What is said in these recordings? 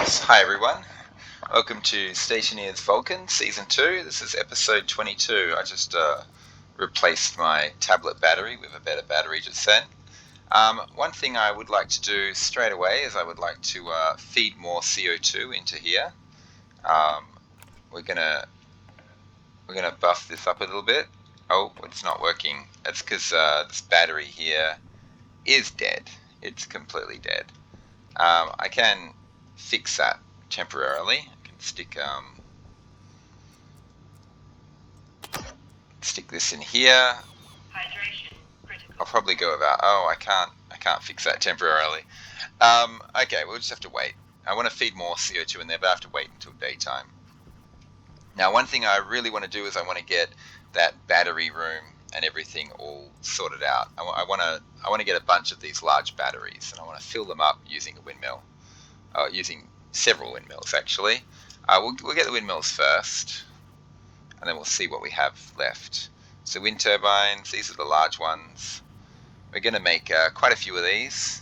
Yes, hi everyone. Welcome to Stationeers Vulcan Season 2. This is episode 22. I just replaced my tablet battery with a better battery just then. One thing I would like to do straight away is I would like to feed more CO2 into here. We're gonna buff this up a little bit. Oh, it's not working. That's because this battery here is dead. It's completely dead. I can fix that temporarily. I can stick this in here. Hydration critical. I'll probably go about. Oh, I can't fix that temporarily. Okay, we'll just have to wait. I want to feed more CO2 in there, but I have to wait until daytime. Now, one thing I really want to do is I want to get that battery room and everything all sorted out. I want to get a bunch of these large batteries, and I want to fill them up using a windmill, using several windmills actually. We'll get the windmills first, and then we'll see what we have left. So wind turbines, these are the large ones. We're going to make quite a few of these,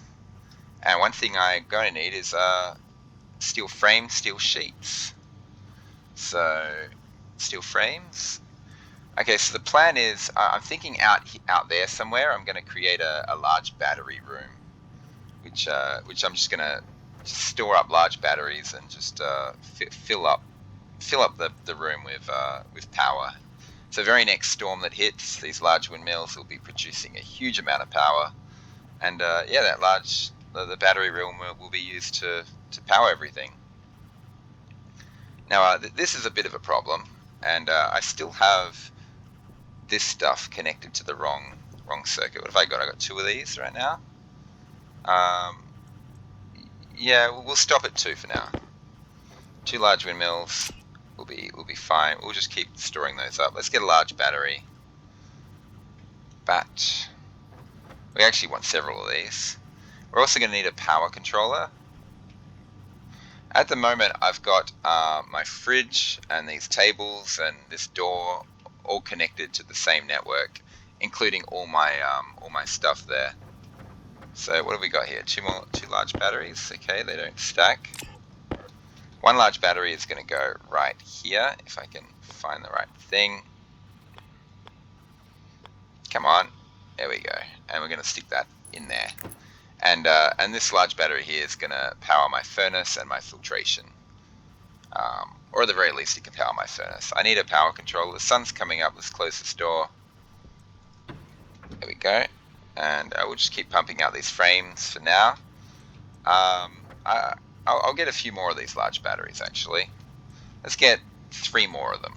and one thing I'm going to need is steel frames, steel sheets. So steel frames. Okay, so the plan is I'm thinking out there somewhere I'm going to create a large battery room, which I'm just going to store up large batteries and just fill up the room with power. So very next storm that hits, these large windmills will be producing a huge amount of power, and the battery room will be used to power everything. Now this is a bit of a problem, and I still have this stuff connected to the wrong circuit. What have I got? I got two of these right now. Yeah, we'll stop at two for now. Two large windmills will be fine. We'll just keep storing those up. Let's get a large battery. We actually want several of these. We're also going to need a power controller. At the moment, I've got my fridge and these tables and this door all connected to the same network, including all my stuff there. So what have we got here? Two large batteries. Okay, they don't stack. One large battery is going to go right here, if I can find the right thing. Come on, there we go. And we're going to stick that in there. And this large battery here is going to power my furnace and my filtration. Or at the very least, it can power my furnace. I need a power controller. The sun's coming up. Let's close this door. There we go. And we'll just keep pumping out these frames for now. I'll get a few more of these large batteries, actually. Let's get 3 more of them.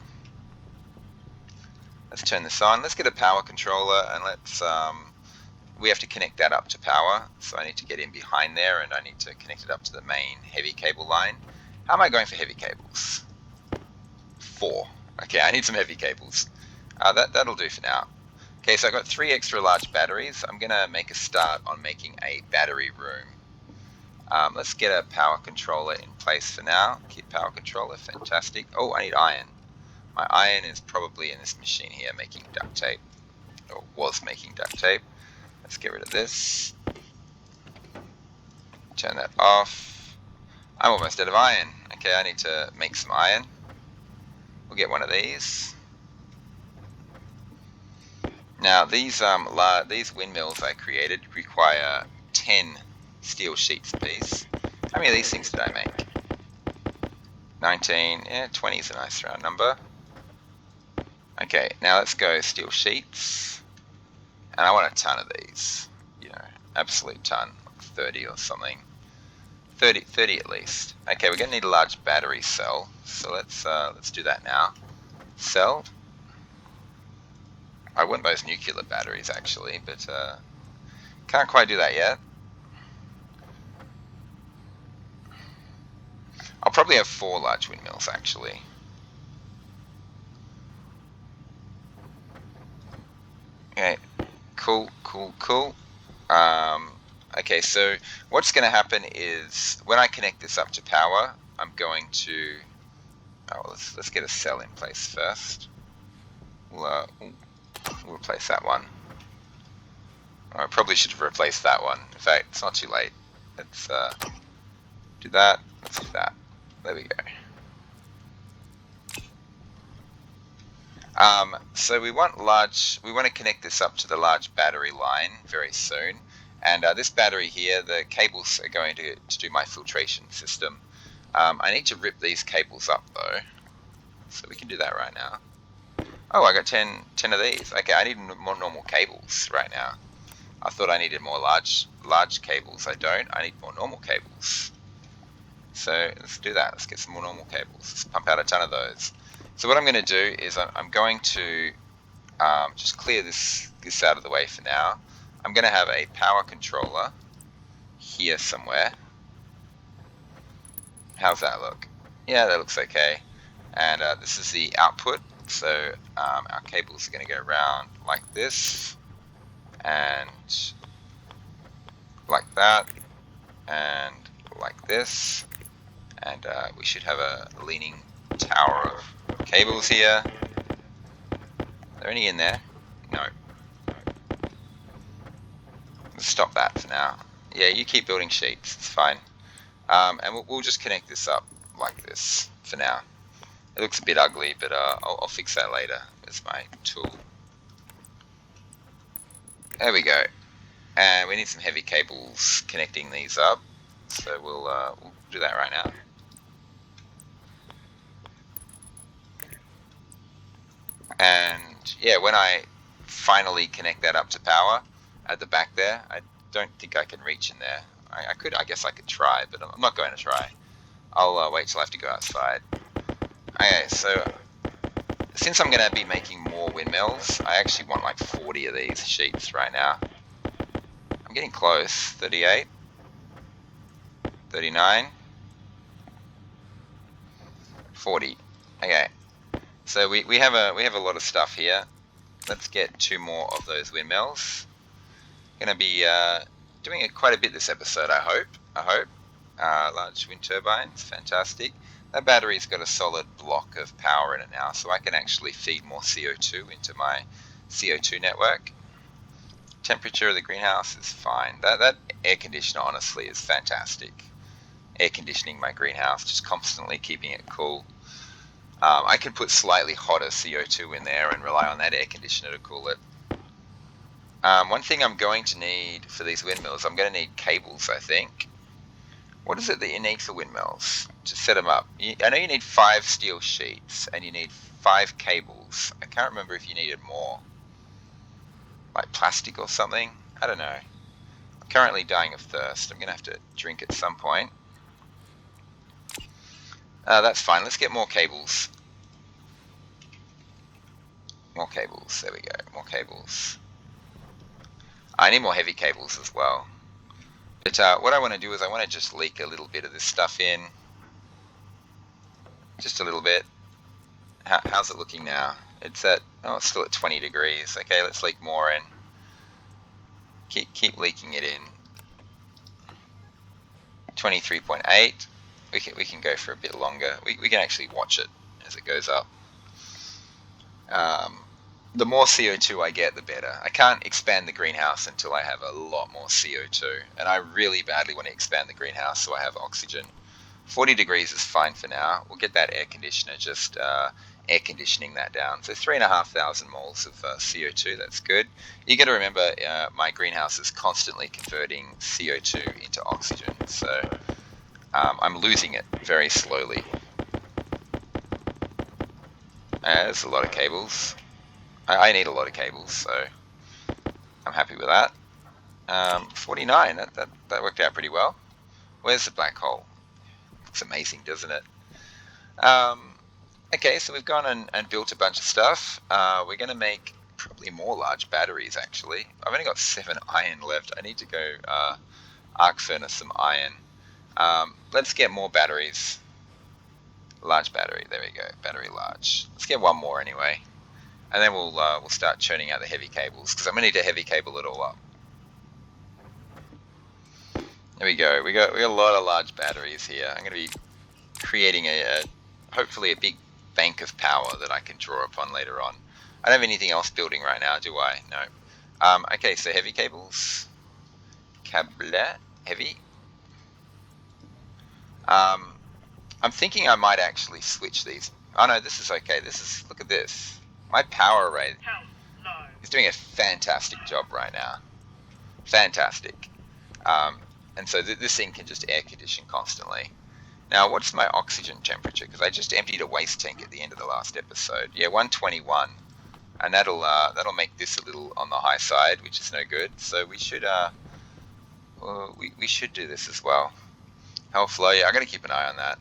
Let's turn this on. Let's get a power controller, and we have to connect that up to power. So I need to get in behind there, and I need to connect it up to the main heavy cable line. How am I going for heavy cables? 4. Okay, I need some heavy cables. That'll do for now. Okay, so I've got 3 extra large batteries. I'm going to make a start on making a battery room. Let's get a power controller in place for now. Keep power controller, fantastic. Oh, I need iron. My iron is probably in this machine here making duct tape, or was making duct tape. Let's get rid of this. Turn that off. I'm almost out of iron. Okay, I need to make some iron. We'll get one of these. Now these windmills I created require 10 steel sheets apiece. How many of these things did I make? 19. Yeah, 20 is a nice round number. Okay, now let's go steel sheets. And I want a ton of these. Absolute ton. 30 or something. 30 at least. Okay, we're going to need a large battery cell. So let's do that now. Cell. I want those nuclear batteries actually, but can't quite do that yet. I'll probably have 4 large windmills actually. Okay, cool. Okay, so what's going to happen is when I connect this up to power, I'm going to... let's get a cell in place first. We'll replace that one. I probably should have replaced that one. In fact, it's not too late. Let's do that. Let's do that. There we go. So we want to connect this up to the large battery line very soon. And this battery here, the cables are going to do my filtration system. I need to rip these cables up though, so we can do that right now. Oh, I got 10 of these. Okay, I need more normal cables right now. I thought I needed more large cables. I don't. I need more normal cables. So let's do that. Let's get some more normal cables. Let's pump out a ton of those. So what I'm going to do is I'm going to just clear this out of the way for now. I'm going to have a power controller here somewhere. How's that look? Yeah, that looks okay. And this is the output. So our cables are going to go around like this, and like that, and like this. And we should have a leaning tower of cables here. Are there any in there? No. Let's stop that for now. Yeah, you keep building sheets. It's fine. And we'll just connect this up like this for now. It looks a bit ugly, but I'll fix that later. There's my tool. There we go. And we need some heavy cables connecting these up. So we'll do that right now. And yeah, when I finally connect that up to power at the back there, I don't think I can reach in there. I guess I could try, but I'm not going to try. I'll wait till I have to go outside. Okay, so since I'm going to be making more windmills, I actually want like 40 of these sheets right now. I'm getting close. 38, 39, 40. Okay, so we have a lot of stuff here. Let's get 2 more of those windmills. Going to be doing quite a bit this episode, I hope. Large wind turbines, fantastic. That battery's got a solid block of power in it now, so I can actually feed more CO2 into my CO2 network. Temperature of the greenhouse is fine. That air conditioner honestly is fantastic. Air conditioning my greenhouse, just constantly keeping it cool. I can put slightly hotter CO2 in there and rely on that air conditioner to cool it. One thing I'm going to need for these windmills, I'm going to need cables, I think. What is it that you need for windmills to set them up? I know you need 5 steel sheets and you need 5 cables. I can't remember if you needed more. Like plastic or something? I don't know. I'm currently dying of thirst. I'm going to have to drink at some point. That's fine. Let's get more cables. More cables. There we go. More cables. I need more heavy cables as well. But what I want to do is I want to just leak a little bit of this stuff in. Just a little bit. How's it looking now? It's still at 20 degrees. Okay, let's leak more in. Keep leaking it in. 23.8. We can go for a bit longer. We can actually watch it as it goes up. The more CO2 I get, the better. I can't expand the greenhouse until I have a lot more CO2, and I really badly want to expand the greenhouse so I have oxygen. 40 degrees is fine for now. We'll get that air conditioner just air conditioning that down. So 3,500 moles of CO2, that's good. You got to remember my greenhouse is constantly converting CO2 into oxygen, so I'm losing it very slowly. There's a lot of cables. I need a lot of cables, so I'm happy with that. 49, that worked out pretty well. Where's the black hole? Looks amazing, doesn't it? Okay, so we've gone and built a bunch of stuff. We're going to make probably more large batteries, actually. I've only got 7 iron left. I need to go arc furnace some iron. Let's get more batteries. Large battery, there we go. Battery large. Let's get 1 more anyway. And then we'll start churning out the heavy cables, because I'm going to need to heavy cable it all up. There we go. We got a lot of large batteries here. I'm going to be creating hopefully a big bank of power that I can draw upon later on. I don't have anything else building right now, do I? No. Okay, so heavy cables. Cable heavy. I'm thinking I might actually switch these. Oh no, this is okay. Look at this. My power rate Health low. is doing a fantastic job right now. Fantastic. Um, and so this thing can just air condition constantly. Now, what's my oxygen temperature? Because I just emptied a waste tank at the end of the last episode. Yeah, 121, and that'll make this a little on the high side, which is no good. So we should we should do this as well. Health low. Yeah, I got to keep an eye on that.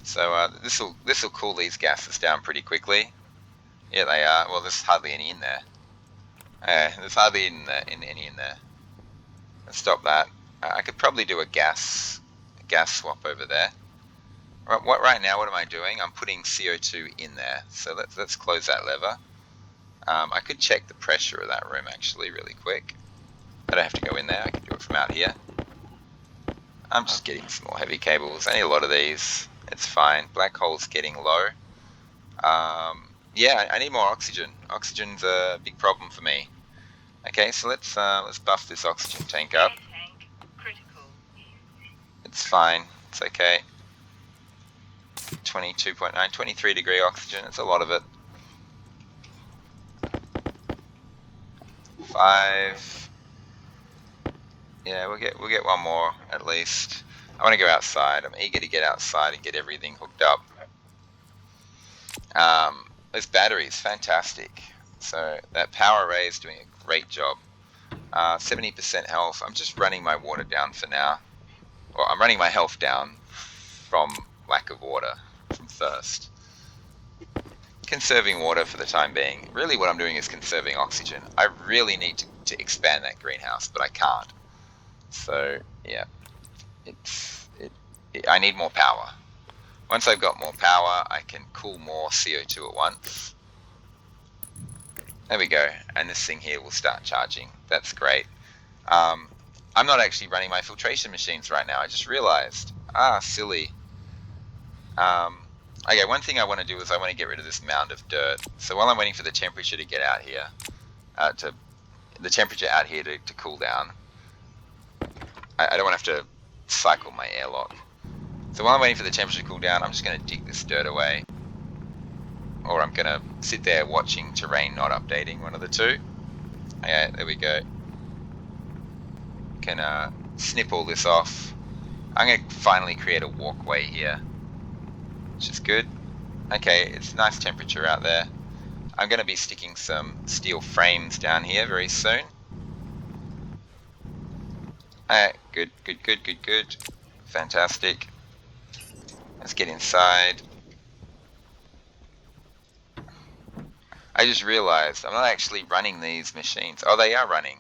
So this will cool these gases down pretty quickly. Yeah, they are. Well, there's hardly any in there. There's hardly any in there. Let's stop that. I could probably do a gas swap over there. Right now, what am I doing? I'm putting CO2 in there. So let's close that lever. I could check the pressure of that room actually really quick. I don't have to go in there. I can do it from out here. I'm just getting some more heavy cables. I need a lot of these. It's fine. Black hole's getting low. Yeah, I need more oxygen. Oxygen's a big problem for me. Okay, so let's buff this oxygen tank up. Air tank critical. It's fine. It's okay. 22.9, 23 degree oxygen. It's a lot of it. 5. Yeah, we'll get one more at least. I want to go outside. I'm eager to get outside and get everything hooked up. This battery is fantastic. So that power array is doing a great job. 70% health. I'm just running my water down for now. Well, I'm running my health down from lack of water, from thirst. Conserving water for the time being. Really what I'm doing is conserving oxygen. I really need to expand that greenhouse, but I can't. So, yeah. I need more power. Once I've got more power, I can cool more CO2 at once. There we go. And this thing here will start charging. That's great. I'm not actually running my filtration machines right now. I just realized. Silly. Okay, one thing I want to do is I want to get rid of this mound of dirt. So while I'm waiting for the temperature to get out here, to cool down, I don't want to have to cycle my airlock. So while I'm waiting for the temperature to cool down, I'm just going to dig this dirt away. Or I'm going to sit there watching terrain not updating, one of the two. Okay, there we go. Can snip all this off. I'm going to finally create a walkway here, which is good. Okay, it's nice temperature out there. I'm going to be sticking some steel frames down here very soon. Alright, good. Fantastic. Let's get inside. I just realized I'm not actually running these machines. Oh, they are running.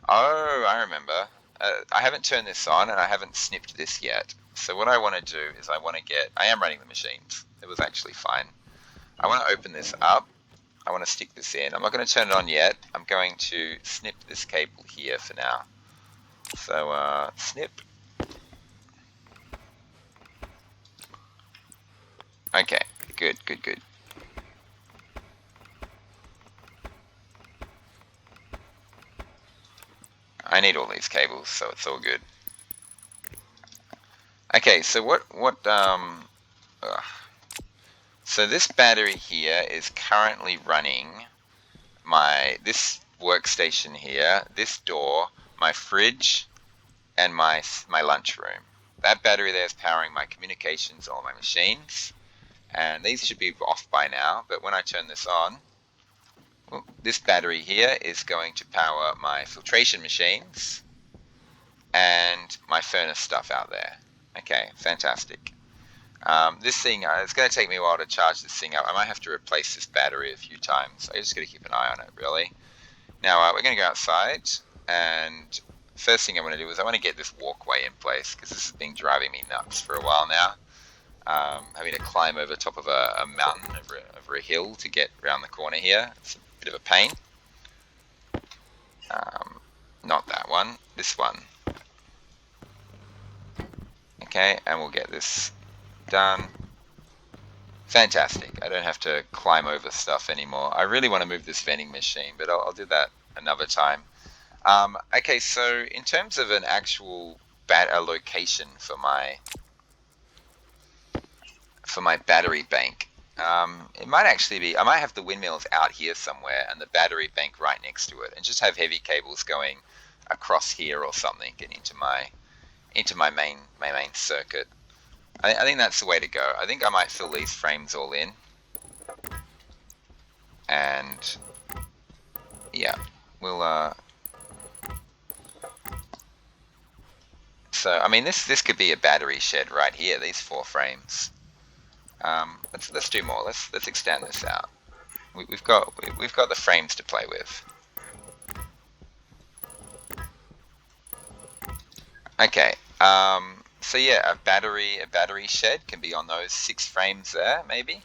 Oh, I remember. I haven't turned this on and I haven't snipped this yet. So what I want to do is I am running the machines. It was actually fine. I want to open this up. I want to stick this in. I'm not going to turn it on yet. I'm going to snip this cable here for now. So, snip. Okay, good. I need all these cables, so it's all good. Okay, so so this battery here is currently running this workstation here, this door, my fridge, and my lunchroom. That battery there is powering my communications, all my machines, and these should be off by now, but when I turn this on, this battery here is going to power my filtration machines and my furnace stuff out there. Okay, fantastic. This thing, it's going to take me a while to charge this thing up. I might have to replace this battery a few times. I just got to keep an eye on it, really. Now, we're going to go outside, and first thing I want to do is I want to get this walkway in place, because this has been driving me nuts for a while now. Having to climb over top of a mountain over a hill to get around the corner here. It's a bit of a pain. Not that one, this one. Okay, and we'll get this done. Fantastic. I don't have to climb over stuff anymore. I really want to move this vending machine, but I'll do that another time. Okay, so in terms of an actual location for my for my battery bank. It might actually be, I might have the windmills out here somewhere and the battery bank right next to it, and just have heavy cables going across here or something and into my main circuit. I think that's the way to go. I think I might fill these frames all in, and yeah, we'll so I mean this could be a battery shed right here. These 4 frames. Let's do more. Let's extend this out. We've got the frames to play with. Okay. So yeah, a battery shed can be on those 6 frames there, maybe.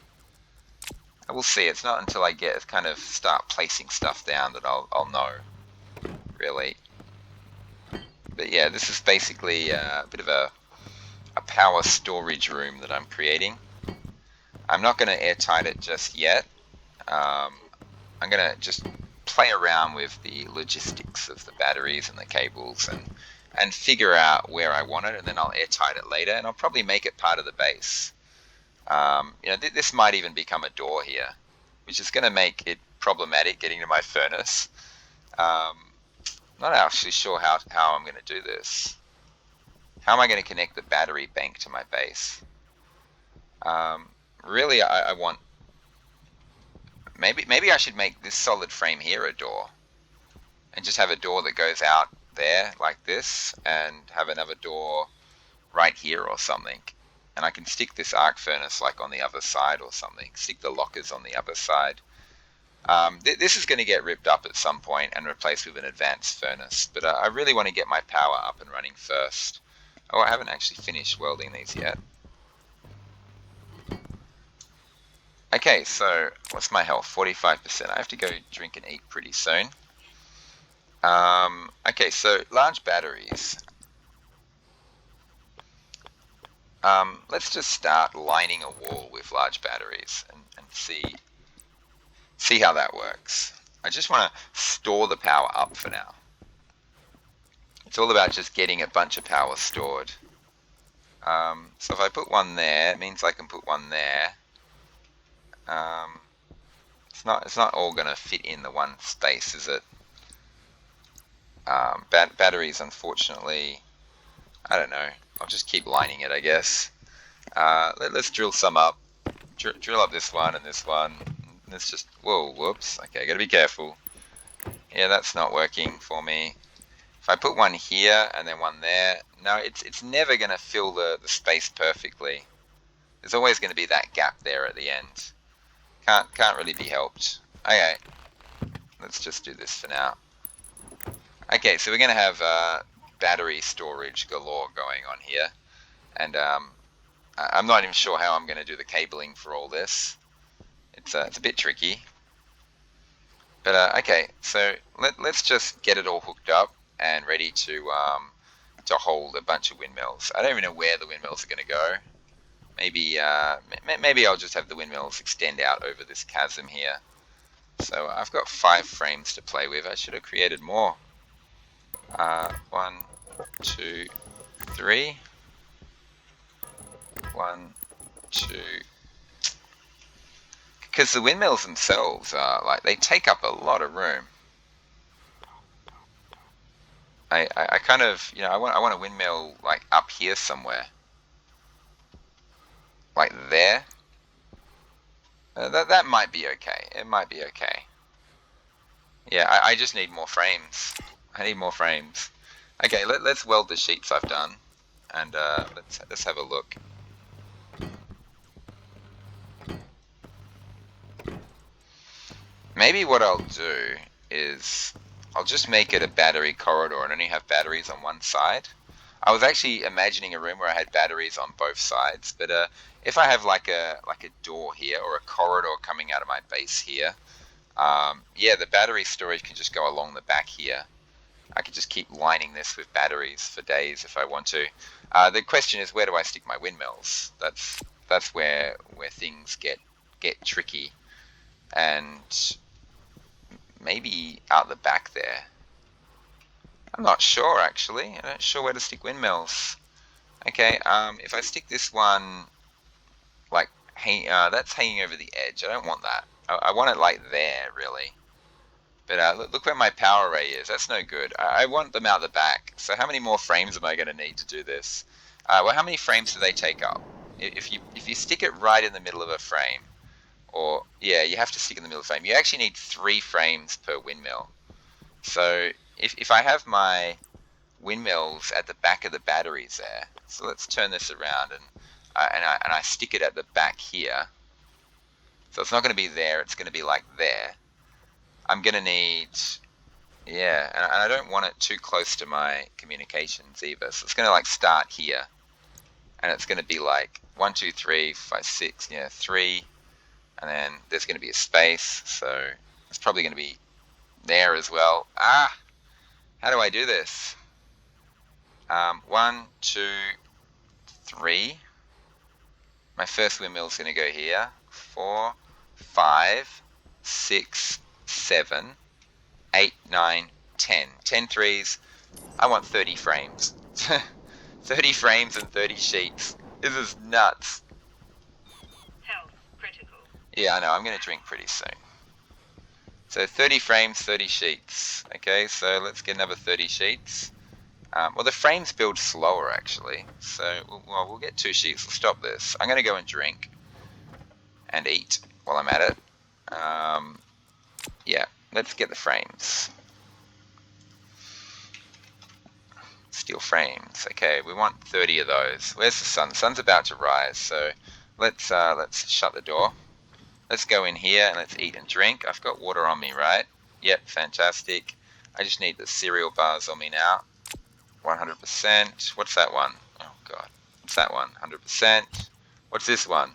We'll see. It's not until I get kind of start placing stuff down that I'll know, really. But yeah, this is basically a bit of a power storage room that I'm creating. I'm not going to airtight it just yet. I'm going to just play around with the logistics of the batteries and the cables and figure out where I want it, and then I'll airtight it later, and I'll probably make it part of the base. This might even become a door here, which is going to make it problematic getting to my furnace. Not actually sure how I'm going to do this. How am I going to connect the battery bank to my base? Really, I want... Maybe I should make this solid frame here a door, and just have a door that goes out there like this, and have another door right here or something. And I can stick this arc furnace like on the other side or something. Stick the lockers on the other side. This is going to get ripped up at some point and replaced with an advanced furnace, but I really want to get my power up and running first. Oh, I haven't actually finished welding these yet. Okay, so what's my health? 45%. I have to go drink and eat pretty soon. Okay, so large batteries. Let's just start lining a wall with large batteries and see how that works. I just want to store the power up for now. It's all about just getting a bunch of power stored. So if I put one there, it means I can put one there. It's not all going to fit in the one space, is it? Batteries, unfortunately, I don't know. I'll just keep lining it, I guess. Let's drill some up. Drill up this one and this one. Let's just... Whoa, whoops. Okay, gotta be careful. Yeah, that's not working for me. If I put one here and then one there... No, it's never going to fill the space perfectly. There's always going to be that gap there at the end. Can't really be helped. Okay, let's just do this for now. Okay, so we're going to have battery storage galore going on here. And I'm not even sure how I'm going to do the cabling for all this. It's a bit tricky. But okay, so let's just get it all hooked up and ready to hold a bunch of windmills. I don't even know where the windmills are going to go. Maybe I'll just have the windmills extend out over this chasm here. So I've got 5 frames to play with. I should have created more. 1, 2, 3. 1, 2. Because the windmills themselves are like, they take up a lot of room. I kind of, I want a windmill like up here somewhere, like there. That might be okay. It might be okay. Yeah, I just need more frames. I need more frames. Okay, let's weld the sheets I've done, and let's have a look. Maybe what I'll do is I'll just make it a battery corridor and only have batteries on one side. I was actually imagining a room where I had batteries on both sides, but if I have like a door here or a corridor coming out of my base here, yeah, the battery storage can just go along the back here. I could just keep lining this with batteries for days if I want to. The question is, where do I stick my windmills? That's where things get tricky, and maybe out the back there. I'm not sure actually. I'm not sure where to stick windmills. Okay, if I stick this one like that's hanging over the edge. I don't want that. I want it like there, really. But look where my power array is. That's no good. I want them out the back. So how many more frames am I going to need to do this? Well, how many frames do they take up? If you stick it right in the middle of a frame, or yeah, you have to stick in the middle of the frame. You actually need 3 frames per windmill. So if I have my windmills at the back of the batteries there, so let's turn this around and I stick it at the back here. So it's not going to be there. It's going to be like there. I'm going to need, yeah, and I don't want it too close to my communications either. So it's going to like start here, and it's going to be like 1, 2, 3, 5, 6, yeah, 3, and then there's going to be a space. So it's probably going to be there as well. How do I do this? 1, 2, 3. My first windmill is going to go here. 4, 5, 6, 7, 8, 9, 10. 10 threes. I want 30 frames. 30 frames and 30 sheets. This is nuts. Health critical. Yeah, I know. I'm going to drink pretty soon. So 30 frames, 30 sheets. Okay, so let's get another 30 sheets. Well, the frames build slower, actually. So, well, we'll get 2 sheets. We'll stop this. I'm going to go and drink and eat while I'm at it. Yeah, let's get the frames. Steel frames. Okay, we want 30 of those. Where's the sun? The sun's about to rise, so let's shut the door. Let's go in here and let's eat and drink. I've got water on me, right? Yep, fantastic. I just need the cereal bars on me now. 100%. What's that one? Oh god. What's that one? 100%. What's this one?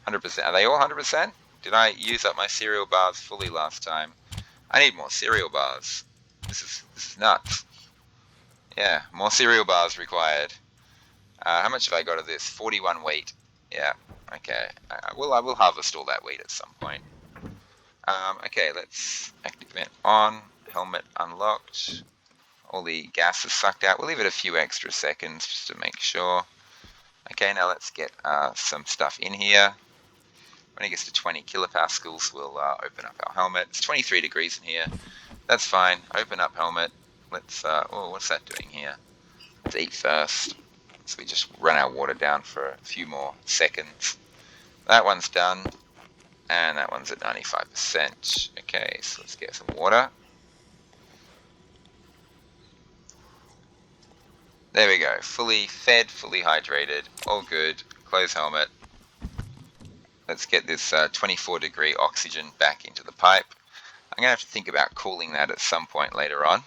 100%. Are they all 100%? Did I use up my cereal bars fully last time? I need more cereal bars. This is nuts. Yeah, more cereal bars required. How much have I got of this? 41 wheat. Yeah, okay. I will harvest all that wheat at some point. Okay, let's activate on. Helmet unlocked. All the gas is sucked out. We'll leave it a few extra seconds just to make sure. Okay, now let's get some stuff in here. When it gets to 20 kilopascals, we'll open up our helmet. It's 23 degrees in here. That's fine. Open up helmet. Let's, what's that doing here? Let's eat first. So we just run our water down for a few more seconds. That one's done. And that one's at 95%. Okay, so let's get some water. There we go. Fully fed, fully hydrated. All good. Close helmet. Let's get this 24 degree oxygen back into the pipe. I'm going to have to think about cooling that at some point later on.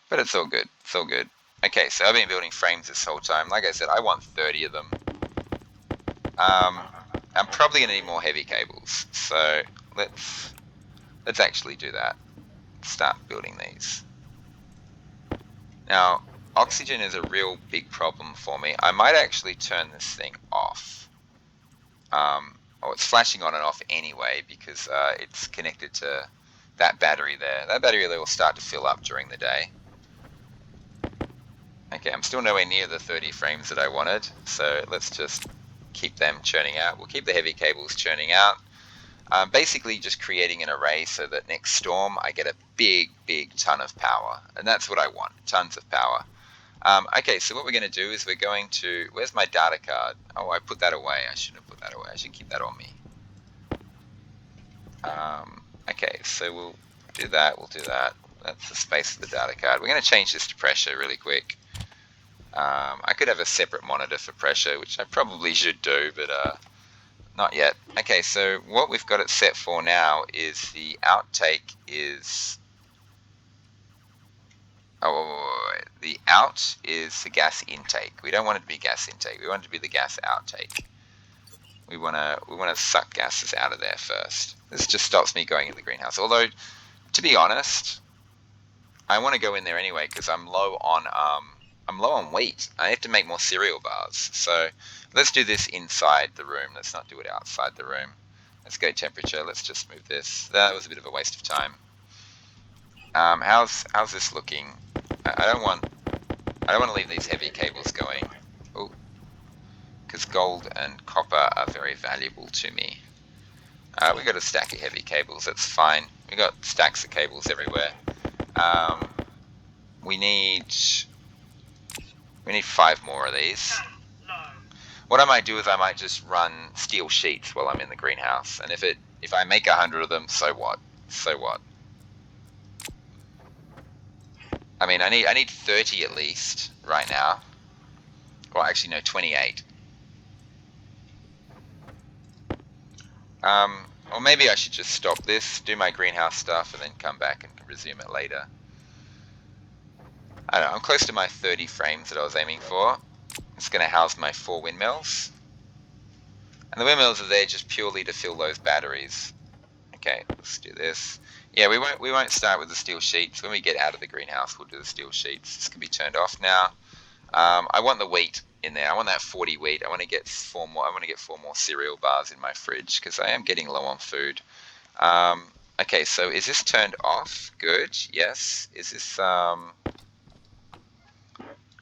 But it's all good. It's all good. Okay, so I've been building frames this whole time. Like I said, I want 30 of them. I'm probably going to need more heavy cables. So let's actually do that. Start building these. Now, oxygen is a real big problem for me. I might actually turn this thing off. Oh, it's flashing on and off anyway because it's connected to that battery there. That battery there will start to fill up during the day. Okay, I'm still nowhere near the 30 frames that I wanted, so let's just keep them churning out. We'll keep the heavy cables churning out. Basically just creating an array so that next storm I get a big ton of power. And that's what I want, tons of power. Okay, so what we're going to do is we're going to... Where's my data card? Oh, I put that away. I shouldn't have put that away. I should keep that on me. Okay, so we'll do that. We'll do that. That's the space of the data card. We're going to change this to pressure really quick. I could have a separate monitor for pressure, which I probably should do, but not yet. Okay, so what we've got it set for now is the outtake is... Oh, the out is the gas intake. We don't want it to be gas intake. We want it to be the gas outtake. We want to suck gases out of there first. This just stops me going in the greenhouse. Although, to be honest, I want to go in there anyway because I'm low on wheat. I have to make more cereal bars. So let's do this inside the room. Let's not do it outside the room. Let's go temperature. Let's just move this. That was a bit of a waste of time. How's this looking? I don't want to leave these heavy cables going. Oh, because gold and copper are very valuable to me. We got a stack of heavy cables. That's fine. We got stacks of cables everywhere. We need 5 more of these. South, low. What I might do is I might just run steel sheets while I'm in the greenhouse, and if I make 100 of them, so what? So what? I mean, I need 30 at least right now. Well, actually, no, 28. Or maybe I should just stop this, do my greenhouse stuff, and then come back and resume it later. I don't know, I'm close to my 30 frames that I was aiming for. It's going to house my 4 windmills. And the windmills are there just purely to fill those batteries. Okay, let's do this. Yeah, we won't start with the steel sheets. When we get out of the greenhouse, we'll do the steel sheets. This can be turned off now. I want the wheat in there. I want that 40 wheat. I want to get 4 more. I want to get 4 more cereal bars in my fridge because I am getting low on food. Okay, so is this turned off? Good. Yes. Is this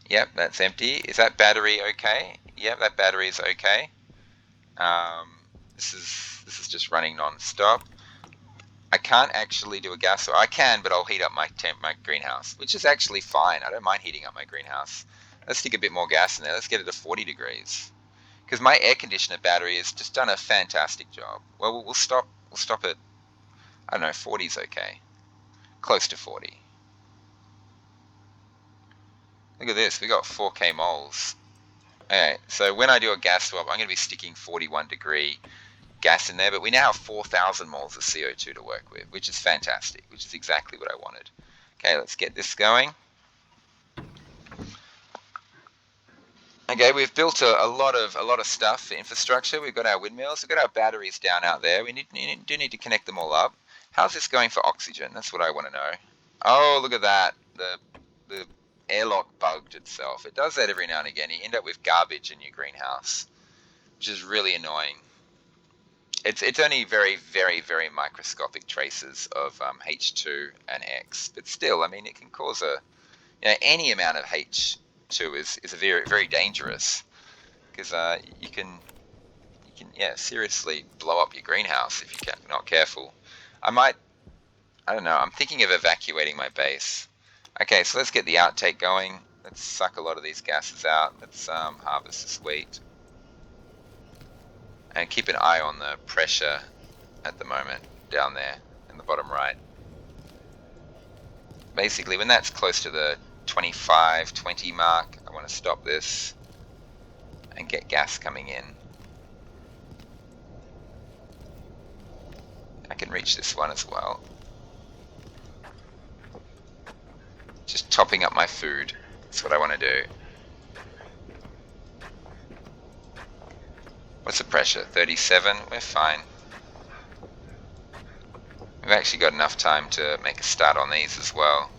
Yep, that's empty. Is that battery okay? Yep, that battery is okay. This is just running non-stop. I can't actually do a gas, or I can, but I'll heat up my greenhouse, which is actually fine. I don't mind heating up my greenhouse. Let's stick a bit more gas in there. Let's get it to 40 degrees. Because my air conditioner battery has just done a fantastic job. Well, we'll stop at, I don't know, 40 is okay. Close to 40. Look at this, we got 4K moles. Okay, so when I do a gas swap, I'm going to be sticking 41 degree gas in there, but we now have 4,000 moles of CO2 to work with, which is fantastic, which is exactly what I wanted. Okay, let's get this going. Okay, we've built a lot of stuff for infrastructure. We've got our windmills, we've got our batteries down out there. We do need to connect them all up. How's this going for oxygen? That's what I want to know. Oh, look at that. The airlock bugged itself. It does that every now and again. You end up with garbage in your greenhouse, which is really annoying. It's only very, very, very microscopic traces of H2 and X, but still, I mean, it can cause any amount of H2 is a very, very dangerous because you can seriously blow up your greenhouse if you're not careful. I don't know. I'm thinking of evacuating my base. Okay, so let's get the outtake going. Let's suck a lot of these gases out. Let's harvest this wheat. And keep an eye on the pressure at the moment down there in the bottom right. Basically, when that's close to the 25, 20 mark, I want to stop this and get gas coming in. I can reach this one as well. Just topping up my food. That's what I want to do. What's the pressure? 37? We're fine. We've actually got enough time to make a start on these as well.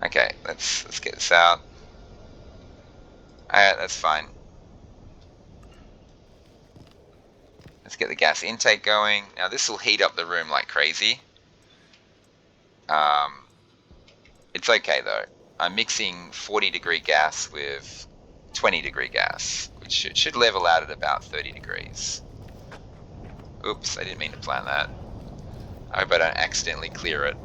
Okay, let's get this out. Alright, that's fine. Let's get the gas intake going. Now this will heat up the room like crazy. It's okay though. I'm mixing 40 degree gas with 20 degree gas, which should level out at about 30 degrees. Oops, I didn't mean to plan that. I hope I don't accidentally clear it.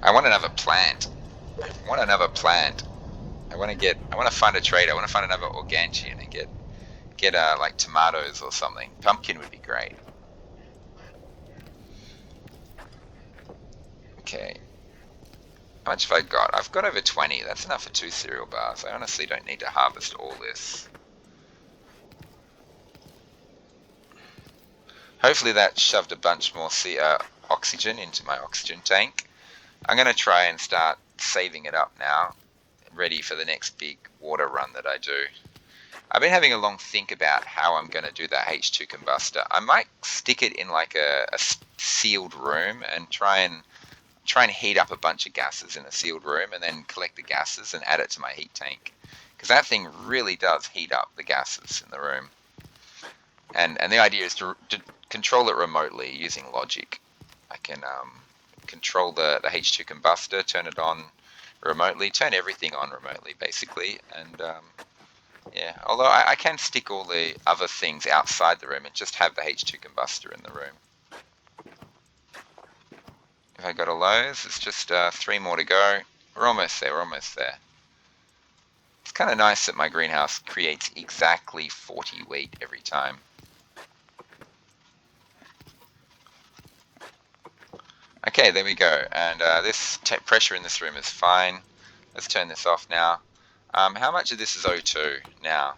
I want another plant. I want another plant. I want to find a trader. I want to find another Organtian and get like tomatoes or something. Pumpkin would be great. Okay. How much have I got? I've got over 20. That's enough for 2 cereal bars. I honestly don't need to harvest all this. Hopefully that shoved a bunch more oxygen into my oxygen tank. I'm going to try and start saving it up now, ready for the next big water run that I do. I've been having a long think about how I'm going to do that H2 combustor. I might stick it in like a sealed room and try and heat up a bunch of gases in a sealed room and then collect the gases and add it to my heat tank. Because that thing really does heat up the gases in the room. And the idea is to control it remotely using logic. I can control the H2 combustor, turn it on remotely, turn everything on remotely basically, and yeah, although I can stick all the other things outside the room and just have the H2 combustor in the room. If I go to lows, it's just 3 more to go. We're almost there, we're almost there. It's kind of nice that my greenhouse creates exactly 40 wheat every time. Okay, there we go. And this pressure in this room is fine. Let's turn this off now. How much of this is O2 now?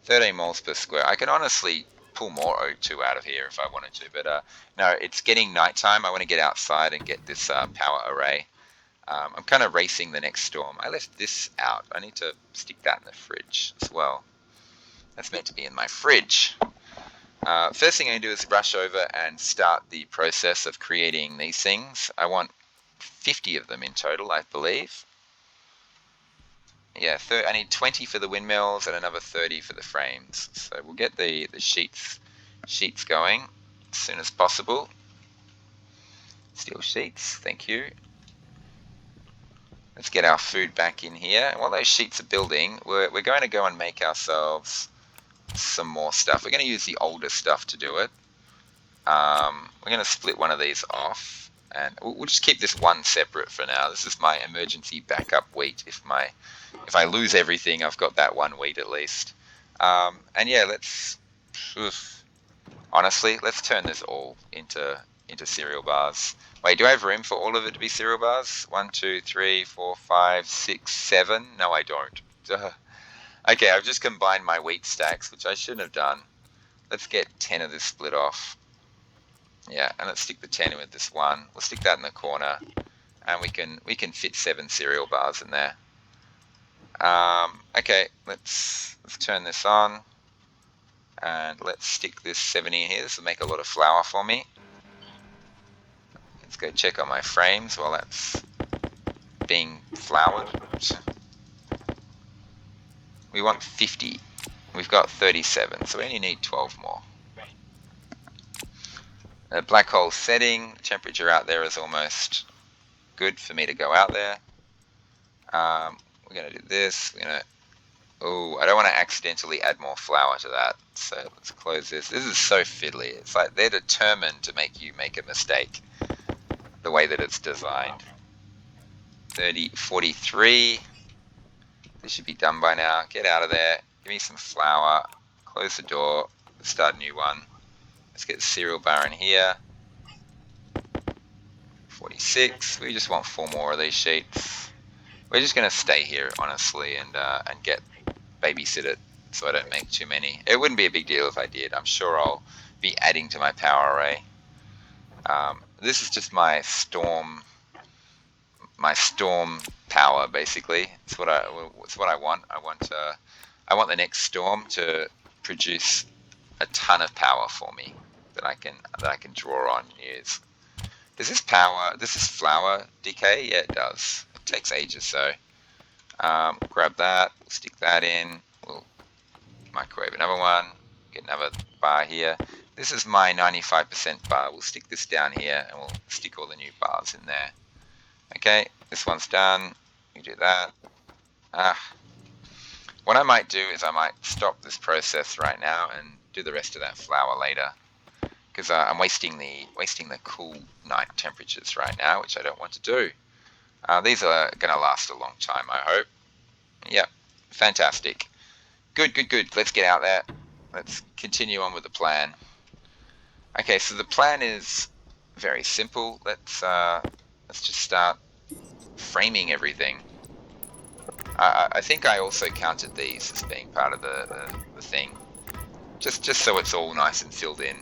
13 moles per square. I can honestly pull more O2 out of here if I wanted to, but no, it's getting nighttime. I want to get outside and get this power array. I'm kind of racing the next storm. I left this out. I need to stick that in the fridge as well. That's meant to be in my fridge. First thing I do is rush over and start the process of creating these things. I want 50 of them in total, I believe. Yeah, I need 20 for the windmills and another 30 for the frames. So we'll get the sheets going as soon as possible. Steel sheets, thank you. Let's get our food back in here. And while those sheets are building, we're going to go and make ourselves some more stuff. We're going to use the older stuff to do it. We're going to split one of these off, and we'll just keep this one separate for now. This is my emergency backup wheat. If I lose everything, I've got that one wheat at least. And yeah, honestly, let's turn this all into cereal bars. Wait, do I have room for all of it to be cereal bars? 1, 2, 3, 4, 5, 6, 7? No, I don't. Okay, I've just combined my wheat stacks, which I shouldn't have done. Let's get 10 of this split off. Yeah, and let's stick the 10 in with this one. We'll stick that in the corner, and we can fit 7 cereal bars in there. Okay, let's turn this on, and let's stick this 70 in here. This will make a lot of flour for me. Let's go check on my frames while that's being floured. We want 50. We've got 37, so we only need 12 more. The black hole setting, temperature out there is almost good for me to go out there. We're going to do this. Oh, I don't want to accidentally add more flour to that. So let's close this. This is so fiddly. It's like they're determined to make you make a mistake the way that it's designed. 43. This should be done by now. Get out of there. Give me some flour. Close the door. Let's start a new one. Let's get the cereal bar in here. 46. We just want 4 more of these sheets. We're just going to stay here, honestly, and babysit it so I don't make too many. It wouldn't be a big deal if I did. I'm sure I'll be adding to my power array. This is just my storm power, basically. It's what I want. I want the next storm to produce a ton of power for me that I can draw on and use. Does this flour decay? Yeah, it does. It takes ages, so grab that, we'll stick that in, we'll microwave another one, get another bar here. This is my 95% bar. We'll stick this down here and we'll stick all the new bars in there. Okay, this one's done. You do that. What I might do is I might stop this process right now and do the rest of that flour later, because I'm wasting the cool night temperatures right now, which I don't want to do. These are going to last a long time, I hope. Yep, fantastic. Good. Let's get out there. Let's continue on with the plan. Okay, so the plan is very simple. Let's just start framing everything. I think I also counted these as being part of the thing, just so it's all nice and filled in.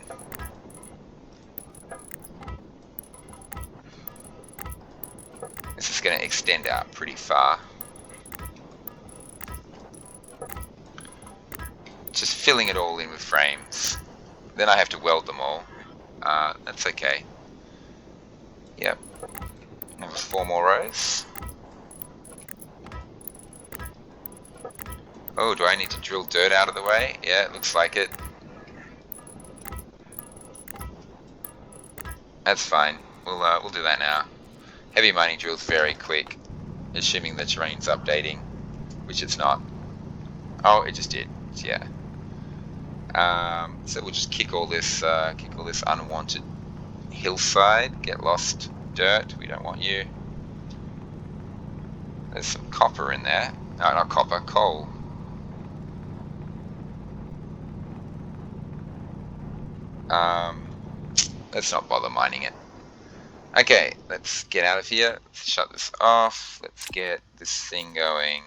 This is going to extend out pretty far. Just filling it all in with frames. Then I have to weld them all. That's okay. Yep. Another 4 more rows. Oh, do I need to drill dirt out of the way? Yeah, it looks like it. That's fine. We'll do that now. Heavy mining drill's very quick, assuming the terrain's updating, which it's not. Oh, it just did. Yeah. So we'll just kick all this unwanted hillside. Get lost, dirt. We don't want you. There's some copper in there. No, not copper. Coal. Let's not bother mining it. Okay, let's get out of here. Let's shut this off. Let's get this thing going.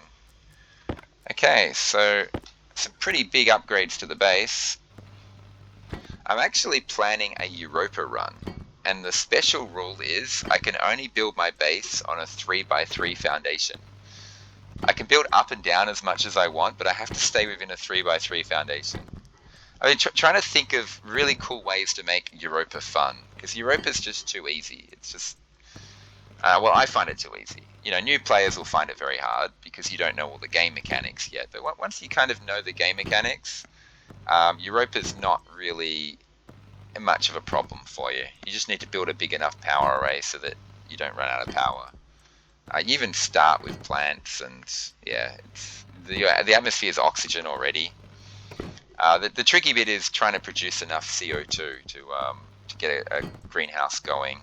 Okay, so some pretty big upgrades to the base. I'm actually planning a Europa run, and the special rule is I can only build my base on a 3x3 foundation. I can build up and down as much as I want, but I have to stay within a 3x3 foundation. I mean, trying to think of really cool ways to make Europa fun, because Europa's just too easy. It's just, well, I find it too easy. You know, new players will find it very hard because you don't know all the game mechanics yet. But once you kind of know the game mechanics, Europa's not really much of a problem for you. You just need to build a big enough power array so that you don't run out of power. You even start with plants, and yeah, the atmosphere is oxygen already. The tricky bit is trying to produce enough CO2 to get a greenhouse going.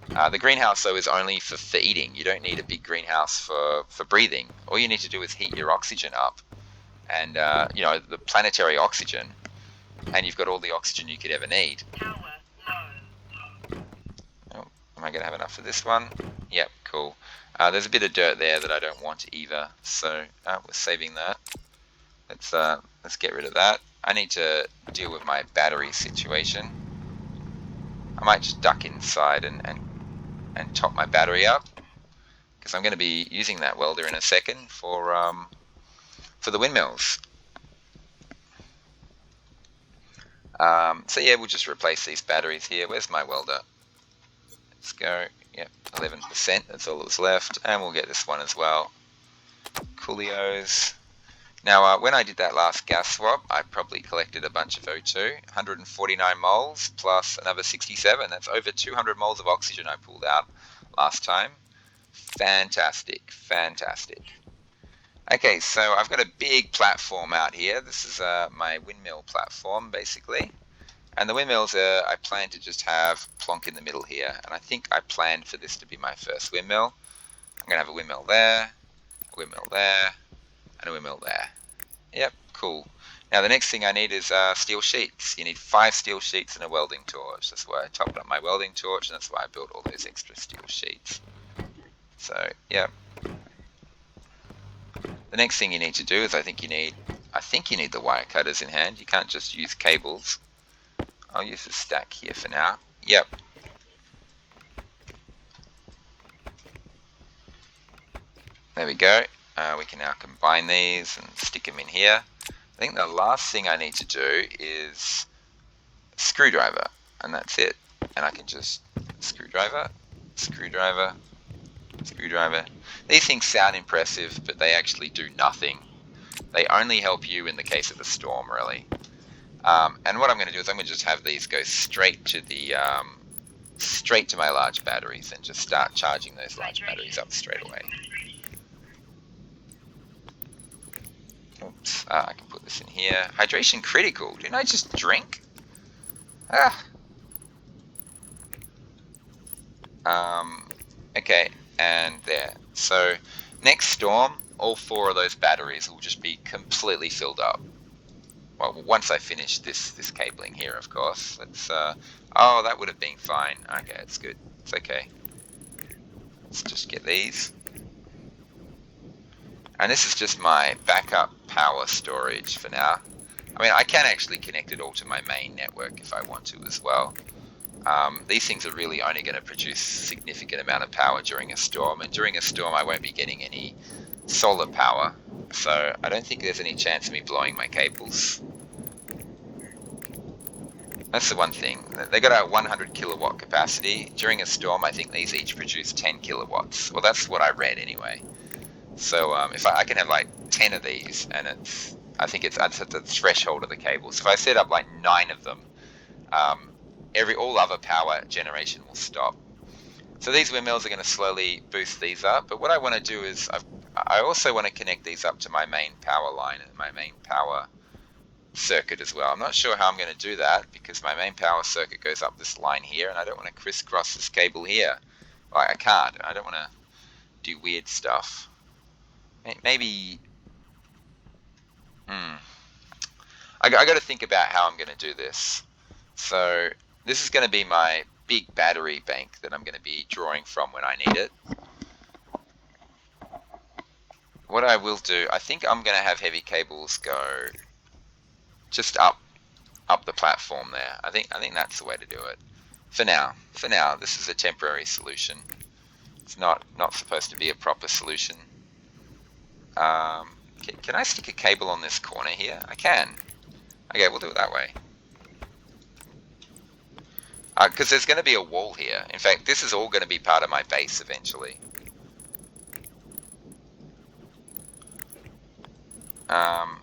The greenhouse, though, is only for feeding. You don't need a big greenhouse for breathing. All you need to do is heat your oxygen up, and the planetary oxygen, and you've got all the oxygen you could ever need. Power low. Oh, am I going to have enough for this one? Yep, cool. There's a bit of dirt there that I don't want either, so we're saving that. Let's get rid of that. I need to deal with my battery situation. I might just duck inside and top my battery up, because I'm going to be using that welder in a second for the windmills. So yeah, we'll just replace these batteries here. Where's my welder? Let's go. Yep, 11%. That's all that's left, and we'll get this one as well. Coolios. Now, when I did that last gas swap, I probably collected a bunch of O2, 149 moles plus another 67. That's over 200 moles of oxygen I pulled out last time. Fantastic, fantastic. Okay, so I've got a big platform out here. This is my windmill platform, basically. And the windmills, I plan to just have plonk in the middle here. And I think I planned for this to be my first windmill. I'm going to have a windmill there, a windmill there, and a windmill there. Yep, cool. Now the next thing I need is steel sheets. You need 5 steel sheets and a welding torch. That's why I topped up my welding torch, and that's why I built all those extra steel sheets. So, yep. The next thing you need to do is I think you need the wire cutters in hand. You can't just use cables. I'll use the stack here for now. Yep. There we go. We can now combine these and stick them in here. I think the last thing I need to do is a screwdriver, and that's it. And I can just screwdriver, screwdriver, screwdriver. These things sound impressive, but they actually do nothing. They only help you in the case of a storm, really. And what I'm going to do is I'm going to just have these go straight to my large batteries and just start charging those large batteries up straight away. Oops, I can put this in here. Hydration critical. Didn't I just drink? Okay, and there. So next storm, all 4 of those batteries will just be completely filled up. Well, once I finish this cabling here, of course. Let's. Oh, that would have been fine. Okay, it's good. It's okay. Let's just get these. And this is just my backup power storage for now. I mean, I can actually connect it all to my main network if I want to as well. These things are really only going to produce a significant amount of power during a storm, and during a storm I won't be getting any solar power, so I don't think there's any chance of me blowing my cables. That's the one thing. They got a 100 kilowatt capacity. During a storm, I think these each produce 10 kilowatts. Well, that's what I read anyway. So if I can have like 10 of these, and I think it's at the threshold of the cable. So if I set up like 9 of them, all other power generation will stop. So these windmills are going to slowly boost these up. But what I want to do is I also want to connect these up to my main power line and my main power circuit as well. I'm not sure how I'm going to do that because my main power circuit goes up this line here, and I don't want to crisscross this cable here. Like, I can't. I don't want to do weird stuff. Maybe. Hmm. I got to think about how I'm going to do this. So this is going to be my big battery bank that I'm going to be drawing from when I need it. What I will do, I think I'm going to have heavy cables go just up the platform there. I think that's the way to do it. For now. For now, this is a temporary solution. It's not supposed to be a proper solution. Can I stick a cable on this corner here? I can. Okay, we'll do it that way. Because there's going to be a wall here. In fact, this is all going to be part of my base eventually.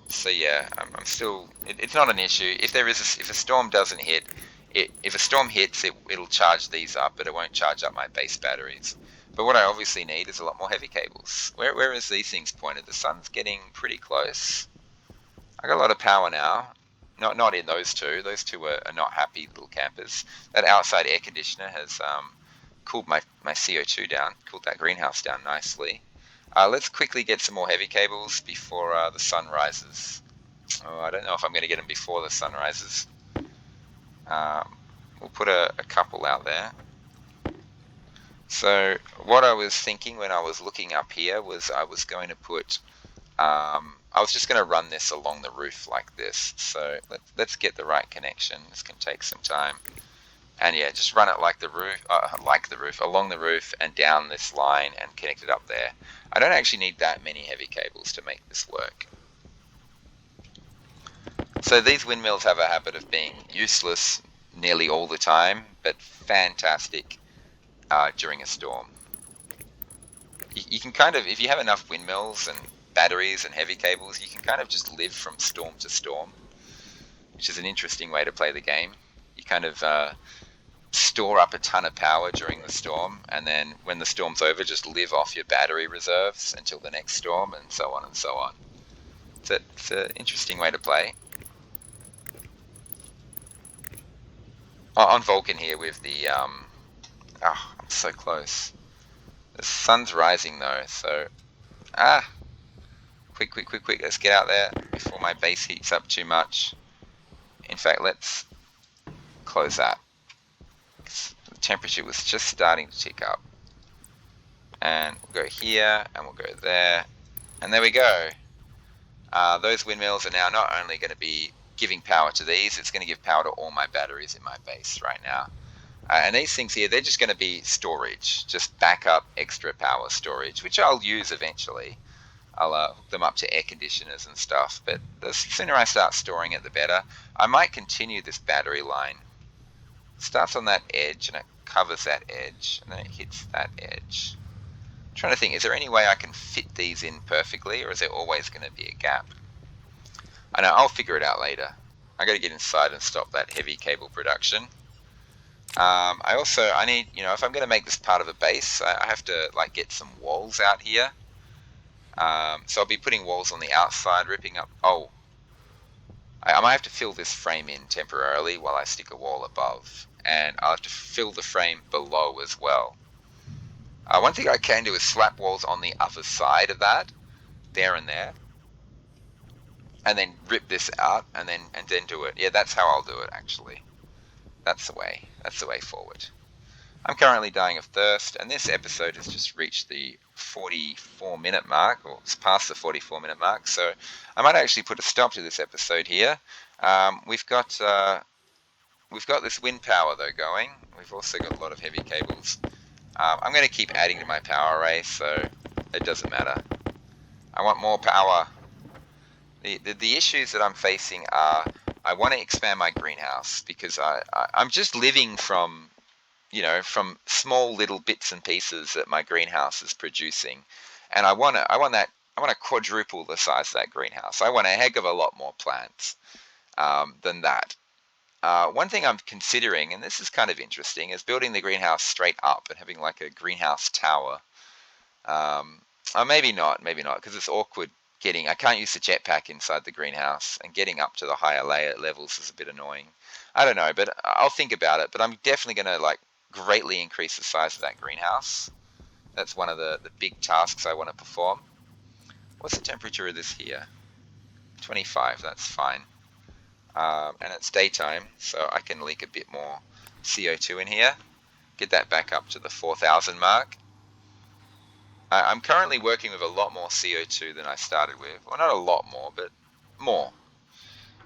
So yeah, I'm still. It's not an issue. If if a storm doesn't hit, if a storm hits, it'll charge these up, but it won't charge up my base batteries. But what I obviously need is a lot more heavy cables. Where is these things pointed? The sun's getting pretty close. I got a lot of power now. Not in those two. Those two are not happy little campers. That outside air conditioner has cooled my CO2 down, cooled that greenhouse down nicely. Let's quickly get some more heavy cables before the sun rises. Oh, I don't know if I'm going to get them before the sun rises. We'll put a couple out there. So what I was thinking when I was looking up here was I was going to put I was just going to run this along the roof like this. So let's get the right connection. This can take some time. And yeah, just run it like the roof, along the roof and down this line and connect it up there. I don't actually need that many heavy cables to make this work. So these windmills have a habit of being useless nearly all the time, but fantastic during a storm. You can kind of, if you have enough windmills and batteries and heavy cables, you can kind of just live from storm to storm, which is an interesting way to play the game. You kind of store up a ton of power during the storm, and then when the storm's over, just live off your battery reserves until the next storm, and so on and so on. It's an interesting way to play. On Vulcan here with the I'm so close. The sun's rising though, so quick, quick, quick, quick. Let's get out there before my base heats up too much. In fact, let's close that. The temperature was just starting to tick up. And we'll go here, and we'll go there. And there we go. Those windmills are now not only going to be giving power to these, it's going to give power to all my batteries in my base right now. And these things here, they're just going to be storage, just backup extra power storage, which I'll use eventually. I'll hook them up to air conditioners and stuff, but the sooner I start storing it, the better. I might continue this battery line. It starts on that edge, and it covers that edge, and then it hits that edge. I'm trying to think, is there any way I can fit these in perfectly, or is there always going to be a gap? I know, I'll figure it out later. I got to get inside and stop that heavy cable production. I need, if I'm going to make this part of a base, I have to like get some walls out here. So I'll be putting walls on the outside, ripping up. Oh, I might have to fill this frame in temporarily while I stick a wall above, and I'll have to fill the frame below as well. One thing I can do is slap walls on the other side of that, there and there, and then rip this out, and then do it. Yeah, that's how I'll do it actually. That's the way. That's the way forward. I'm currently dying of thirst, and this episode has just reached the 44-minute mark, or it's past the 44-minute mark, so I might actually put a stop to this episode here. We've got this wind power though going. We've also got a lot of heavy cables. I'm going to keep adding to my power array, so it doesn't matter. I want more power. The issues that I'm facing are I want to expand my greenhouse because I'm just living from small little bits and pieces that my greenhouse is producing, and I want to quadruple the size of that greenhouse. I want a heck of a lot more plants than that. One thing I'm considering, and this is kind of interesting, is building the greenhouse straight up and having like a greenhouse tower. Um, maybe not, because it's awkward getting. I can't use the jetpack inside the greenhouse, and getting up to the higher layer levels is a bit annoying. I don't know, but I'll think about it. But I'm definitely going to like greatly increase the size of that greenhouse. That's one of the big tasks I want to perform. What's the temperature of this here? 25. That's fine. And it's daytime, so I can leak a bit more CO2 in here. Get that back up to the 4,000 mark. I'm currently working with a lot more CO2 than I started with. Well, not a lot more, but more.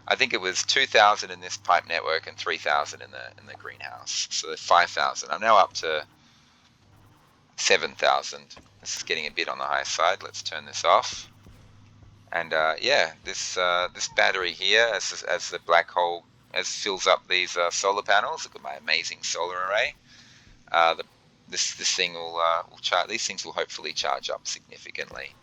I think it was 2,000 in this pipe network and 3,000 in the greenhouse. So 5,000. I'm now up to 7,000. This is getting a bit on the high side. Let's turn this off. And yeah, this battery here, as the black hole as fills up these solar panels. Look at my amazing solar array. The, this thing will charge. These things will hopefully charge up significantly.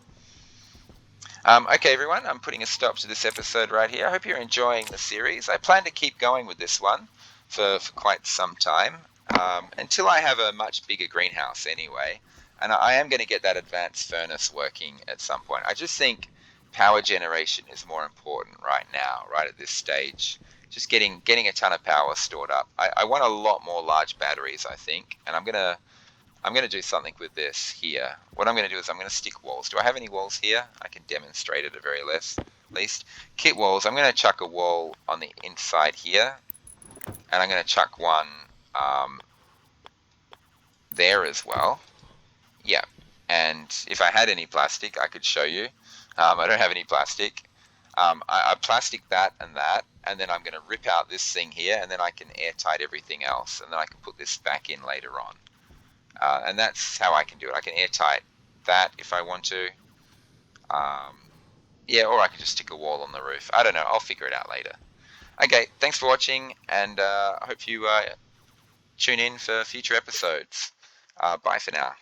Okay, everyone, I'm putting a stop to this episode right here. I hope you're enjoying the series. I plan to keep going with this one for quite some time, until I have a much bigger greenhouse anyway. And I am going to get that advanced furnace working at some point. I just think power generation is more important right now, right at this stage. Just getting a ton of power stored up. I want a lot more large batteries, I think, and I'm going to do something with this here. What I'm going to do is I'm going to stick walls. Do I have any walls here? I can demonstrate at the very least. Kit walls. I'm going to chuck a wall on the inside here, and I'm going to chuck one there as well. Yeah, and if I had any plastic, I could show you. I don't have any plastic. I plastic that, and then I'm going to rip out this thing here, and then I can airtight everything else, and then I can put this back in later on. And that's how I can do it. I can airtight that if I want to. Yeah, or I can just stick a wall on the roof. I don't know. I'll figure it out later. Okay, thanks for watching, and I hope you tune in for future episodes. Bye for now.